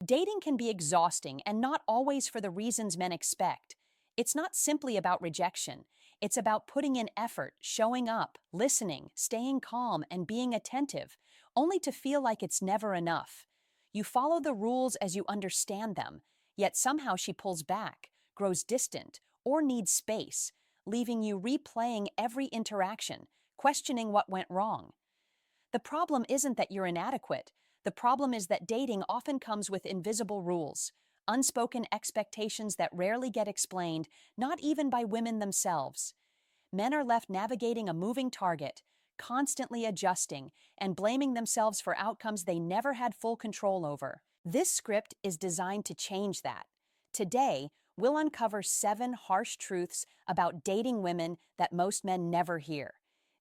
Dating can be exhausting and not always for the reasons men expect. It's not simply about rejection. It's about putting in effort, showing up, listening, staying calm, and being attentive, only to feel like it's never enough. You follow the rules as you understand them, yet somehow she pulls back, grows distant, or needs space, leaving you replaying every interaction, questioning what went wrong. The problem isn't that you're inadequate. The problem is that dating often comes with invisible rules, unspoken expectations that rarely get explained, not even by women themselves. Men are left navigating a moving target, constantly adjusting and blaming themselves for outcomes they never had full control over. This script is designed to change that. Today, we'll uncover 7 harsh truths about dating women that most men never hear.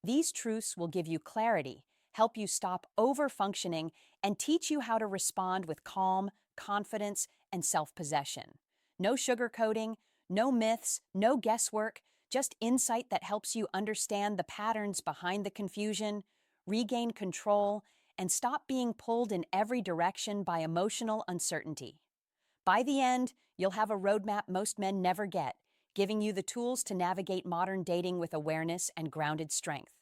These truths will give you clarity, help you stop over-functioning, and teach you how to respond with calm, confidence, and self-possession. No sugarcoating, no myths, no guesswork, just insight that helps you understand the patterns behind the confusion, regain control, and stop being pulled in every direction by emotional uncertainty. By the end, you'll have a roadmap most men never get, giving you the tools to navigate modern dating with awareness and grounded strength.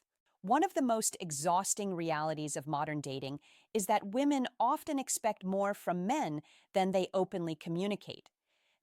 One of the most exhausting realities of modern dating is that women often expect more from men than they openly communicate.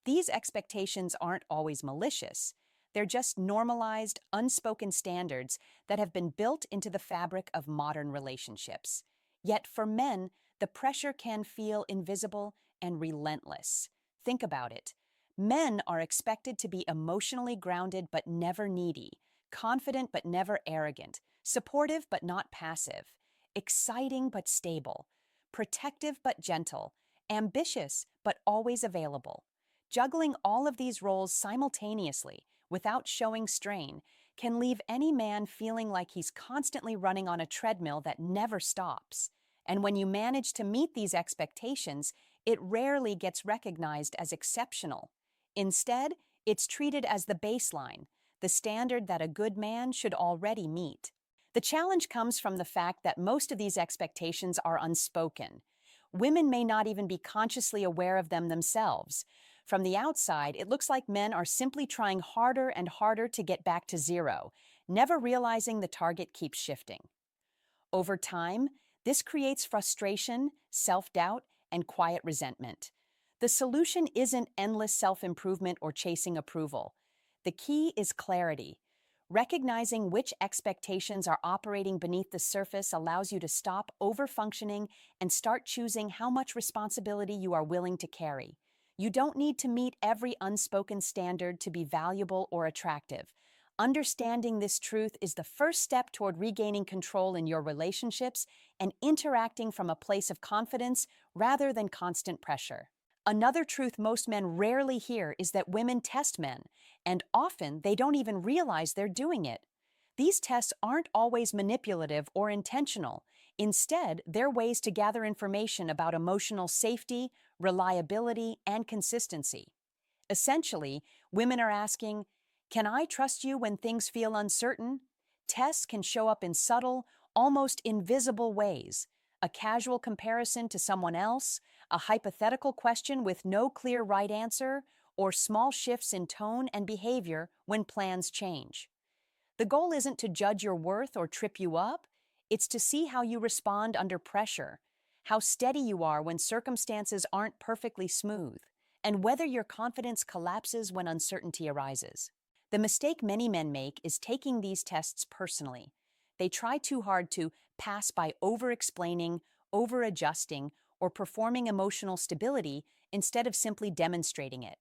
These expectations aren't always malicious. They're just normalized, unspoken standards that have been built into the fabric of modern relationships. Yet for men, the pressure can feel invisible and relentless. Think about it. Men are expected to be emotionally grounded but never needy, confident but never arrogant, supportive but not passive, exciting but stable, protective but gentle, ambitious but always available. Juggling all of these roles simultaneously, without showing strain, can leave any man feeling like he's constantly running on a treadmill that never stops. And when you manage to meet these expectations, it rarely gets recognized as exceptional. Instead, it's treated as the baseline, the standard that a good man should already meet. The challenge comes from the fact that most of these expectations are unspoken. Women may not even be consciously aware of them themselves. From the outside, it looks like men are simply trying harder and harder to get back to zero, never realizing the target keeps shifting. Over time, this creates frustration, self-doubt, and quiet resentment. The solution isn't endless self-improvement or chasing approval. The key is clarity. Recognizing which expectations are operating beneath the surface allows you to stop over-functioning and start choosing how much responsibility you are willing to carry. You don't need to meet every unspoken standard to be valuable or attractive. Understanding this truth is the first step toward regaining control in your relationships and interacting from a place of confidence rather than constant pressure. Another truth most men rarely hear is that women test men, and often they don't even realize they're doing it. These tests aren't always manipulative or intentional. Instead, they're ways to gather information about emotional safety, reliability, and consistency. Essentially, women are asking, "Can I trust you when things feel uncertain?" Tests can show up in subtle, almost invisible ways. A casual comparison to someone else, a hypothetical question with no clear right answer, or small shifts in tone and behavior when plans change. The goal isn't to judge your worth or trip you up. It's to see how you respond under pressure, how steady you are when circumstances aren't perfectly smooth, and whether your confidence collapses when uncertainty arises. The mistake many men make is taking these tests personally. They try too hard to pass by over-explaining, over-adjusting, or performing emotional stability instead of simply demonstrating it.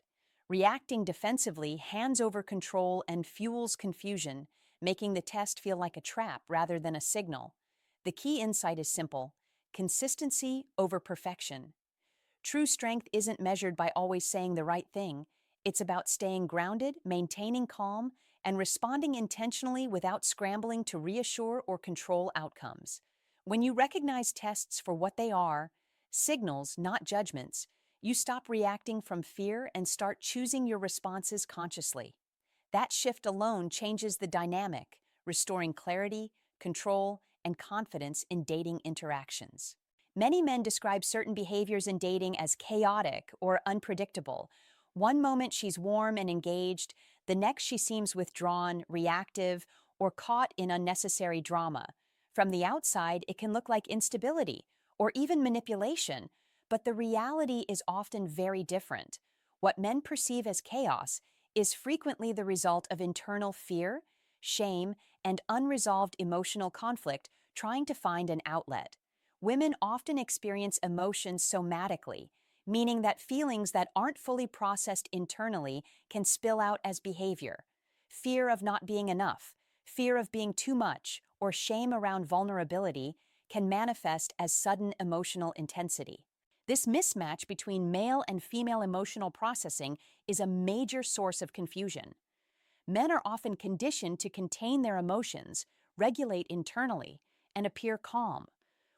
Reacting defensively hands over control and fuels confusion, making the test feel like a trap rather than a signal. The key insight is simple: consistency over perfection. True strength isn't measured by always saying the right thing. It's about staying grounded, maintaining calm, and responding intentionally without scrambling to reassure or control outcomes. When you recognize tests for what they are, signals, not judgments, you stop reacting from fear and start choosing your responses consciously. That shift alone changes the dynamic, restoring clarity, control, and confidence in dating interactions. Many men describe certain behaviors in dating as chaotic or unpredictable. One moment she's warm and engaged, the next she seems withdrawn, reactive, or caught in unnecessary drama. From the outside, it can look like instability or even manipulation, but the reality is often very different. What men perceive as chaos is frequently the result of internal fear, shame, and unresolved emotional conflict trying to find an outlet. Women often experience emotions somatically, meaning that feelings that aren't fully processed internally can spill out as behavior. Fear of not being enough, fear of being too much, or shame around vulnerability can manifest as sudden emotional intensity. This mismatch between male and female emotional processing is a major source of confusion. Men are often conditioned to contain their emotions, regulate internally, and appear calm.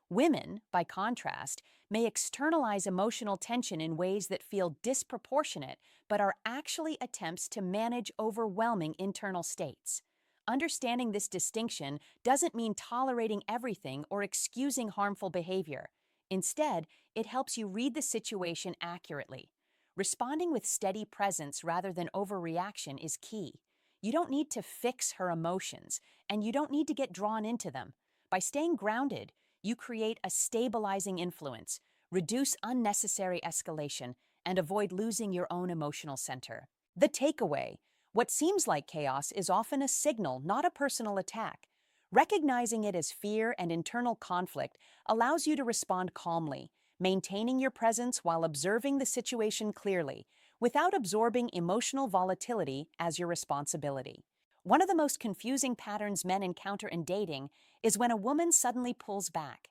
Women, by contrast, may externalize emotional tension in ways that feel disproportionate but are actually attempts to manage overwhelming internal states. Understanding this distinction doesn't mean tolerating everything or excusing harmful behavior. Instead, it helps you read the situation accurately. Responding with steady presence rather than overreaction is key. You don't need to fix her emotions, and you don't need to get drawn into them. By staying grounded, you create a stabilizing influence, reduce unnecessary escalation, and avoid losing your own emotional center. The takeaway: what seems like chaos is often a signal, not a personal attack. Recognizing it as fear and internal conflict allows you to respond calmly, maintaining your presence while observing the situation clearly, without absorbing emotional volatility as your responsibility. One of the most confusing patterns men encounter in dating is when a woman suddenly pulls back.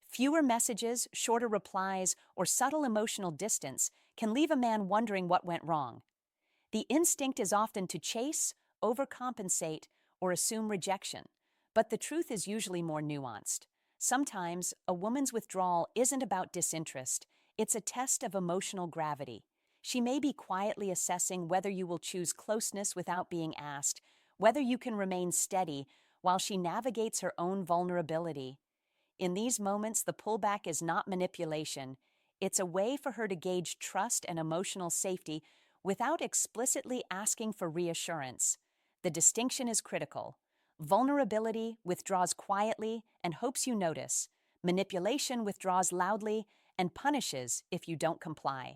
Fewer messages, shorter replies, or subtle emotional distance can leave a man wondering what went wrong. The instinct is often to chase, overcompensate, or assume rejection, but the truth is usually more nuanced. Sometimes, a woman's withdrawal isn't about disinterest, it's a test of emotional gravity. She may be quietly assessing whether you will choose closeness without being asked, whether you can remain steady while she navigates her own vulnerability. In these moments, the pullback is not manipulation. It's a way for her to gauge trust and emotional safety without explicitly asking for reassurance. The distinction is critical. Vulnerability withdraws quietly and hopes you notice. Manipulation withdraws loudly and punishes if you don't comply.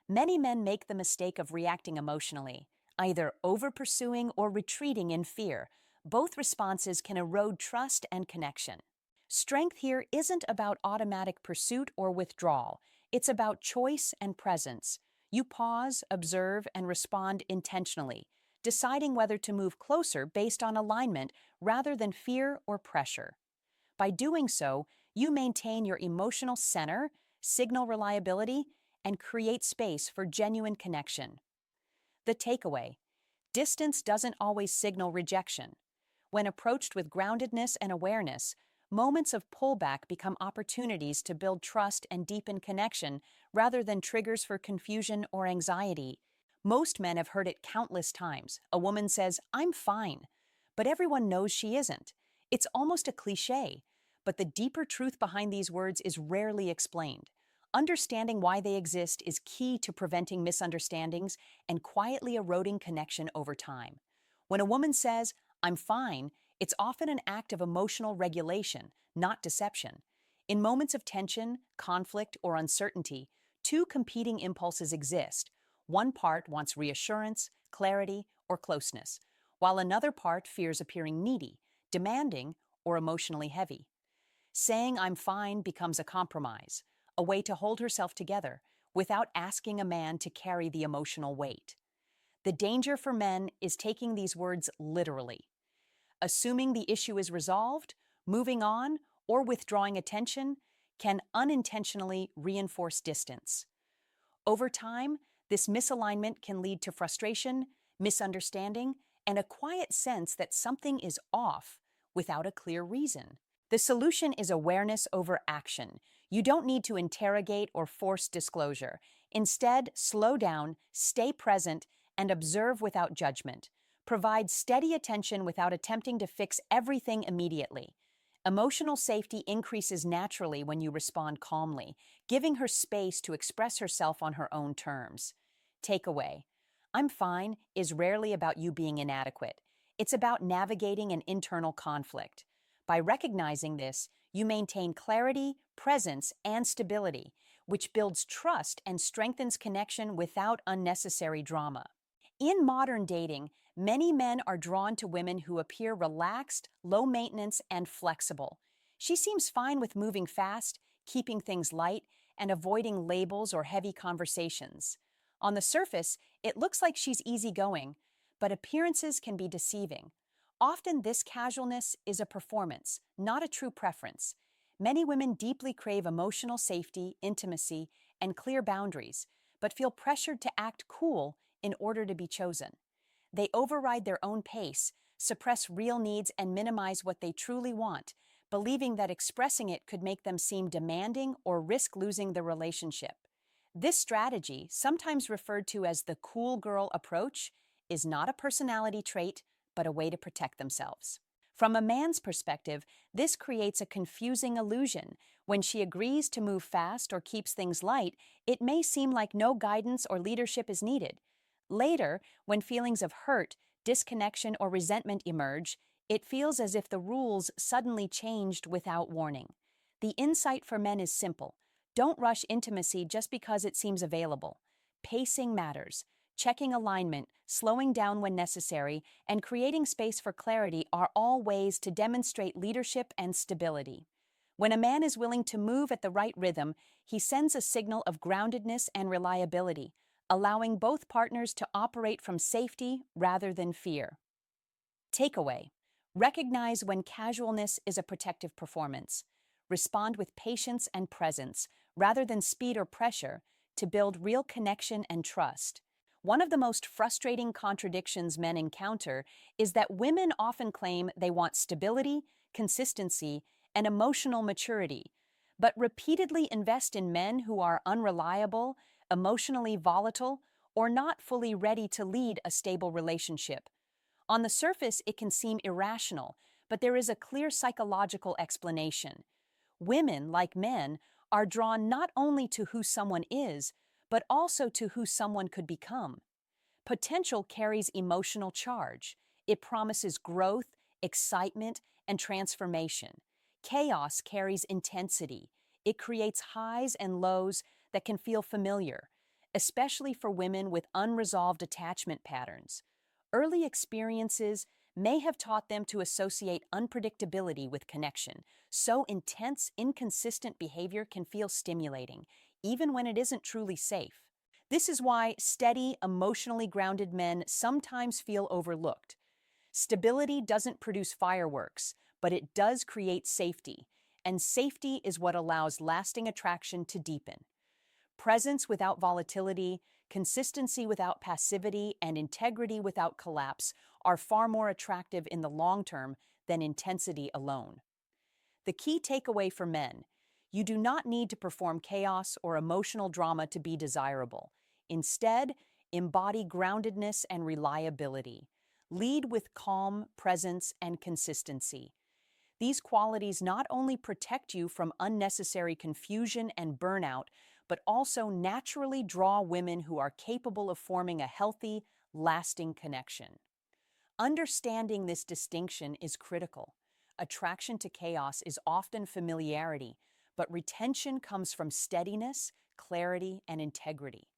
Many men make the mistake of reacting emotionally, either over-pursuing or retreating in fear. Both responses can erode trust and connection. Strength here isn't about automatic pursuit or withdrawal. It's about choice and presence. You pause, observe, and respond intentionally, deciding whether to move closer based on alignment rather than fear or pressure. By doing so, you maintain your emotional center, signal reliability, and create space for genuine connection. The takeaway: distance doesn't always signal rejection. When approached with groundedness and awareness, moments of pullback become opportunities to build trust and deepen connection rather than triggers for confusion or anxiety. Most men have heard it countless times. A woman says, "I'm fine," but everyone knows she isn't. It's almost a cliche, but the deeper truth behind these words is rarely explained. Understanding why they exist is key to preventing misunderstandings and quietly eroding connection over time. When a woman says, "I'm fine," it's often an act of emotional regulation, not deception. In moments of tension, conflict, or uncertainty, two competing impulses exist. One part wants reassurance, clarity, or closeness, while another part fears appearing needy, demanding, or emotionally heavy. Saying "I'm fine" becomes a compromise, a way to hold herself together without asking a man to carry the emotional weight. The danger for men is taking these words literally. Assuming the issue is resolved, moving on, or withdrawing attention can unintentionally reinforce distance. Over time, this misalignment can lead to frustration, misunderstanding, and a quiet sense that something is off without a clear reason. The solution is awareness over action. You don't need to interrogate or force disclosure. Instead, slow down, stay present, and observe without judgment. Provide steady attention without attempting to fix everything immediately. Emotional safety increases naturally when you respond calmly, giving her space to express herself on her own terms. Takeaway: I'm fine is rarely about you being inadequate. It's about navigating an internal conflict. By recognizing this, you maintain clarity, presence, and stability, which builds trust and strengthens connection without unnecessary drama. In modern dating, many men are drawn to women who appear relaxed, low maintenance, and flexible. She seems fine with moving fast, keeping things light, and avoiding labels or heavy conversations. On the surface, it looks like she's easygoing, but appearances can be deceiving. Often, this casualness is a performance, not a true preference. Many women deeply crave emotional safety, intimacy, and clear boundaries, but feel pressured to act cool in order to be chosen. They override their own pace, suppress real needs, and minimize what they truly want, believing that expressing it could make them seem demanding or risk losing the relationship. This strategy, sometimes referred to as the cool girl approach, is not a personality trait, but a way to protect themselves. From a man's perspective, this creates a confusing illusion. When she agrees to move fast or keeps things light, it may seem like no guidance or leadership is needed. Later, when feelings of hurt, disconnection, or resentment emerge, it feels as if the rules suddenly changed without warning. The insight for men is simple: don't rush intimacy just because it seems available. Pacing matters. Checking alignment, slowing down when necessary, and creating space for clarity are all ways to demonstrate leadership and stability. When a man is willing to move at the right rhythm, he sends a signal of groundedness and reliability, allowing both partners to operate from safety rather than fear. Takeaway: recognize when casualness is a protective performance. Respond with patience and presence, rather than speed or pressure, to build real connection and trust. One of the most frustrating contradictions men encounter is that women often claim they want stability, consistency, and emotional maturity, but repeatedly invest in men who are unreliable, emotionally volatile, or not fully ready to lead a stable relationship. On the surface, it can seem irrational, but there is a clear psychological explanation. Women, like men, are drawn not only to who someone is, but also to who someone could become. Potential carries emotional charge. It promises growth, excitement, and transformation. Chaos carries intensity. It creates highs and lows that can feel familiar, especially for women with unresolved attachment patterns. Early experiences may have taught them to associate unpredictability with connection, so intense, inconsistent behavior can feel stimulating, even when it isn't truly safe. This is why steady, emotionally grounded men sometimes feel overlooked. Stability doesn't produce fireworks, but it does create safety, and safety is what allows lasting attraction to deepen. Presence without volatility, consistency without passivity, and integrity without collapse are far more attractive in the long term than intensity alone. The key takeaway for men: you do not need to perform chaos or emotional drama to be desirable. Instead, embody groundedness and reliability. Lead with calm, presence, and consistency. These qualities not only protect you from unnecessary confusion and burnout, but also naturally draw women who are capable of forming a healthy, lasting connection. Understanding this distinction is critical. Attraction to chaos is often familiarity, but retention comes from steadiness, clarity, and integrity.